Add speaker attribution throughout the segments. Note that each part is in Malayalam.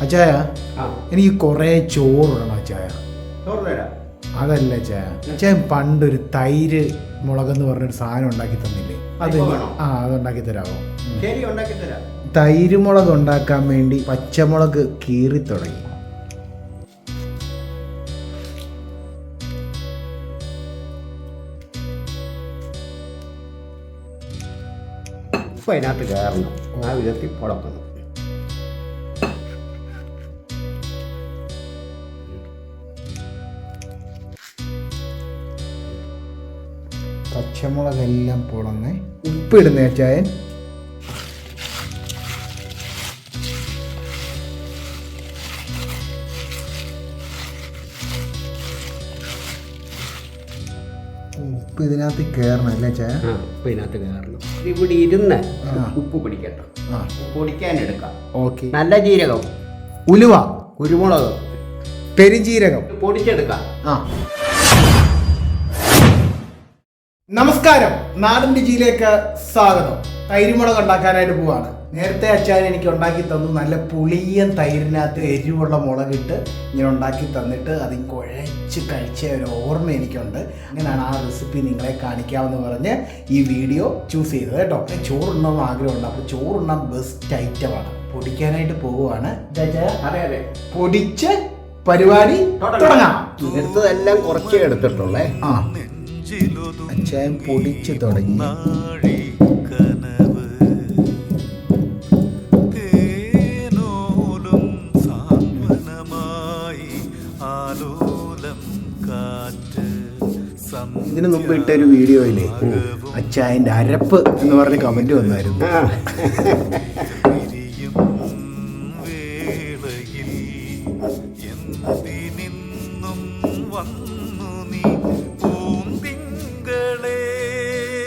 Speaker 1: അച്ചായ എനിക്ക് കുറേ ചോറിടണം അച്ചായ. അതല്ല അച്ചായ, അച്ചായൻ പണ്ടൊരു തൈര് മുളകെന്ന് പറഞ്ഞൊരു സാധനം ഉണ്ടാക്കി തന്നില്ലേ? അത് അതുണ്ടാക്കി തരാമോ? തൈര് മുളക് ഉണ്ടാക്കാൻ വേണ്ടി പച്ചമുളക് കീറി തുടങ്ങി.
Speaker 2: അതിനകത്ത് കയറണം, ആ വിധത്തിൽ പുളക്കണം.
Speaker 1: പച്ചമുളകെല്ലാം പൊളന്ന് ഉപ്പിടുന്ന ചായൻ. ഉപ്പ് ഇതിനകത്ത് കയറണം അല്ലേ ചായ?
Speaker 2: ഉപ്പ് ഇതിനകത്ത് കയറണം. ഇവിടെ ഇരുന്ന് ഉപ്പ് പിടിക്കട്ടെ. പൊടിക്കാനെടുക്കാം.
Speaker 1: ഓക്കെ.
Speaker 2: നല്ല ജീരകം,
Speaker 1: ഉലുവ,
Speaker 2: കുരുമുളക്,
Speaker 1: പെരുംജീരകം
Speaker 2: പൊടിച്ചെടുക്കാം.
Speaker 1: നമസ്കാരം, നാടൻ രുചിയിലേക്ക് സ്വാഗതം. തൈരുമുളക് ഉണ്ടാക്കാനായിട്ട് പോവാണ്. നേരത്തെ അച്ചാൻ എനിക്ക് ഉണ്ടാക്കി തന്നു. നല്ല പുളിയൻ തൈരിനകത്ത് എരിവുള്ള മുളകിട്ട് ഇങ്ങനെ ഉണ്ടാക്കി തന്നിട്ട് അതിൽ കുഴച്ച് കഴിച്ച ഒരു ഓർമ്മ എനിക്കുണ്ട്. അങ്ങനെയാണ് ആ റെസിപ്പി നിങ്ങളെ കാണിക്കാമെന്ന് പറഞ്ഞ് ഈ വീഡിയോ ചൂസ് ചെയ്തത് കേട്ടോ. ചോറുണ്ണണമെന്ന് ആഗ്രഹമുണ്ട്. അപ്പോൾ ചോറുണ്ണാൻ ബെസ്റ്റ് ഐറ്റമാണ്. പൊടിക്കാനായിട്ട് പോവുകയാണ്. പൊടിച്ച് പരിപാടി തുടങ്ങാം.
Speaker 2: എടുത്തതെല്ലാം കുറച്ചേ എടുത്തിട്ടുള്ളേ.
Speaker 1: അച്ചായൻ പൊടിച്ച് തുടങ്ങി. ഇതിനു മുമ്പ് ഇട്ടൊരു വീഡിയോയിലെ അച്ചായൻ്റെ അരപ്പ് എന്ന് പറഞ്ഞ് കമന്റ് വന്നായിരുന്നു.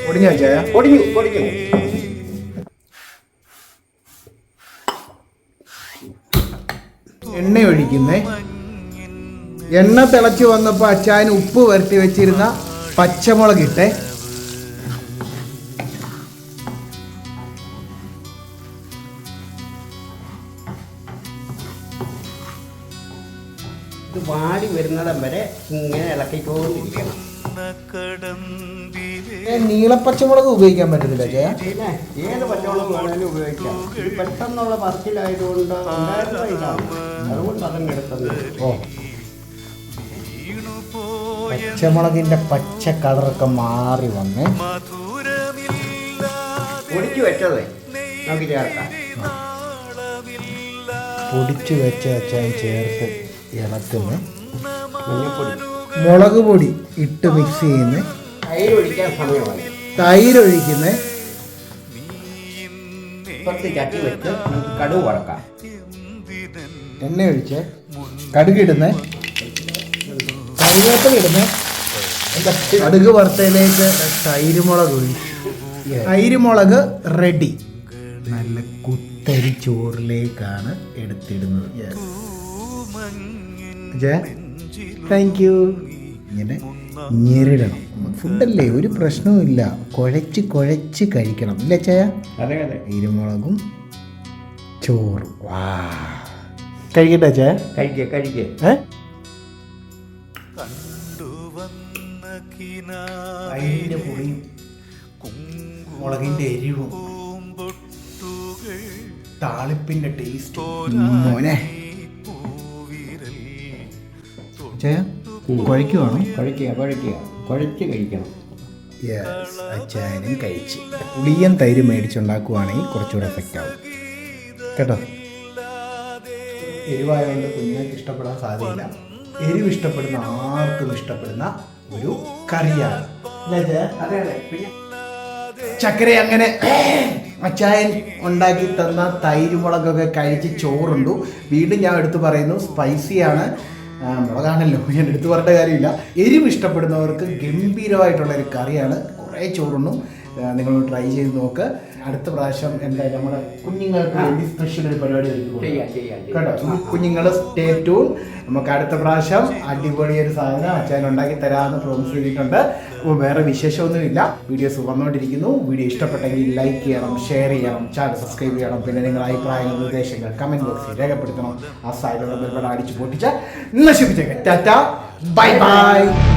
Speaker 1: പൊടിഞ്ഞ അച്ചായ?
Speaker 2: പൊടിഞ്ഞു പൊടിഞ്ഞു.
Speaker 1: എണ്ണ ഒഴിക്കുന്നേ. എണ്ണ തിളച്ച് വന്നപ്പോൾ അച്ചായന് ഉപ്പ് വരട്ടി വെച്ചിരുന്ന പച്ചമുളക് ഇട്ടേ.
Speaker 2: ഇത് വാടി വരുന്നിടം വരെ ഇങ്ങനെ ഇളക്കിക്കൊണ്ടിരിക്കണം.
Speaker 1: നീളപ്പച്ചമുളക് ഉപയോഗിക്കാൻ പറ്റുന്നില്ല ചായ?
Speaker 2: പിന്നെ ഏത് പച്ചമുളക് വേണമെങ്കിലും ഉപയോഗിക്കാം. ഇത് പെട്ടെന്നുള്ള പറച്ചിലായതുകൊണ്ട് അതുകൊണ്ട് അതന്നെ എടുത്തത്.
Speaker 1: ഓ, പച്ചമുളകിന്റെ പച്ച കളറൊക്കെ മാറി വന്ന്
Speaker 2: പൊടിച്ചു വെച്ചത് നമുക്ക് ചേർക്കാം.
Speaker 1: പൊടിച്ചു വെച്ച അച്ചായൻ ചേർത്ത് ഇളക്കുന്ന
Speaker 2: മഞ്ഞപ്പൊടി,
Speaker 1: മുളക് പൊടി ഇട്ട് മിക്സ് ചെയ്യുന്ന.
Speaker 2: തൈര് ഒഴിക്കാൻ സമയമാണ്.
Speaker 1: തൈര് ഒഴിക്കുന്ന.
Speaker 2: ഇപ്പുറത്ത് ചട്ടി വെച്ച് നമുക്ക് കടുക് വറക്കാം.
Speaker 1: എണ്ണ ഒഴിച്ച് കടുകിടുന്ന. കറിവേപ്പില ഇടുന്ന. കടുക് വറുത്തയിലേക്ക് തൈരുമുളക് ഒഴിച്ചു. തൈരുമുളക് റെഡി. നല്ല കുത്തരി ചോറിലേക്കാണ് എടുത്തിടുന്നത്. Thank you. ഇങ്ങനെ ഞെരിടണം. ഫുഡല്ലേ, ഒരു പ്രശ്നവുമില്ല. കുഴച്ച് കുഴച്ച് കഴിക്കണം ഇല്ലേ ചായ?
Speaker 2: അതെ അതെ.
Speaker 1: തൈരുമുളകും ചോറും. വാ, കഴിക്കട്ടെ ചായ?
Speaker 2: കഴിക്കുക കഴിക്കുക.
Speaker 1: തൈരിൻ്റെ പുളിയും മുളകിൻ്റെ എരിവും താളിപ്പിൻ്റെ ടേസ്റ്റ് മോനെ. ചായ കുഴയ്ക്കുവാണോ?
Speaker 2: കുഴയ്ക്കുക കുഴയ്ക്കുക, കുഴച്ച് കഴിക്കണം.
Speaker 1: യെസ്, അച്ചായനും കഴിച്ച്. പുളിയൻ തൈര് മേടിച്ചുണ്ടാക്കുവാണെങ്കിൽ കുറച്ചുകൂടെ എഫക്റ്റ് ആവും കേട്ടോ. എരിവായതുകൊണ്ട് കുഞ്ഞുങ്ങൾക്ക് ഇഷ്ടപ്പെടാൻ സാധ്യതയില്ല. എരിവ് ഇഷ്ടപ്പെടുന്ന ആർക്കും ഇഷ്ടപ്പെടുന്ന ഒരു കറിയാണ്.
Speaker 2: അതെ അതെ. പിന്നെ
Speaker 1: ചക്കര അങ്ങനെ അച്ചായൻ ഉണ്ടാക്കി തന്ന തൈരുമുളകൊക്കെ കഴിച്ച് ചോറുണ്ടു. വീണ്ടും ഞാൻ എടുത്തു പറയുന്നു, സ്പൈസിയാണ്. മുളകാണല്ലോ, ഞാൻ എടുത്തു പറയേണ്ട കാര്യമില്ല. എരിവ് ഇഷ്ടപ്പെടുന്നവർക്ക് ഗംഭീരമായിട്ടുള്ളൊരു കറിയാണ്. കുറേ ചോറുണ്ണും. നിങ്ങൾ ട്രൈ ചെയ്ത് നോക്ക്. അടുത്ത പ്രാവശ്യം എന്തായാലും നമ്മുടെ കുഞ്ഞുങ്ങൾക്ക് വേണ്ടി സ്പെഷ്യൽ ഒരു പരിപാടി കേട്ടോ. കുഞ്ഞുങ്ങൾ സ്റ്റേ ട്യൂൺ. നമുക്ക് അടുത്ത പ്രാവശ്യം അടിപൊളി ഒരു സാധനം അച്ഛൻ ഉണ്ടാക്കി തരാമെന്ന് പ്രോമിസ് ചെയ്തിട്ടുണ്ട്. അപ്പോൾ വേറെ വിശേഷമൊന്നുമില്ല. വീഡിയോസ് വന്നുകൊണ്ടിരിക്കുന്നു. വീഡിയോ ഇഷ്ടപ്പെട്ടെങ്കിൽ ലൈക്ക് ചെയ്യണം, ഷെയർ ചെയ്യണം, ചാനൽ സബ്സ്ക്രൈബ് ചെയ്യണം. പിന്നെ നിങ്ങളുടെ അഭിപ്രായങ്ങൾ, നിർദ്ദേശങ്ങൾ കമന്റ് ബോക്സിൽ രേഖപ്പെടുത്തണം. ആ സൈഡിലുള്ള ബെൽബട്ടൺ അടിച്ച് പൊട്ടിച്ച് നശിപ്പിച്ചേക്കാം. Tata, bye bye.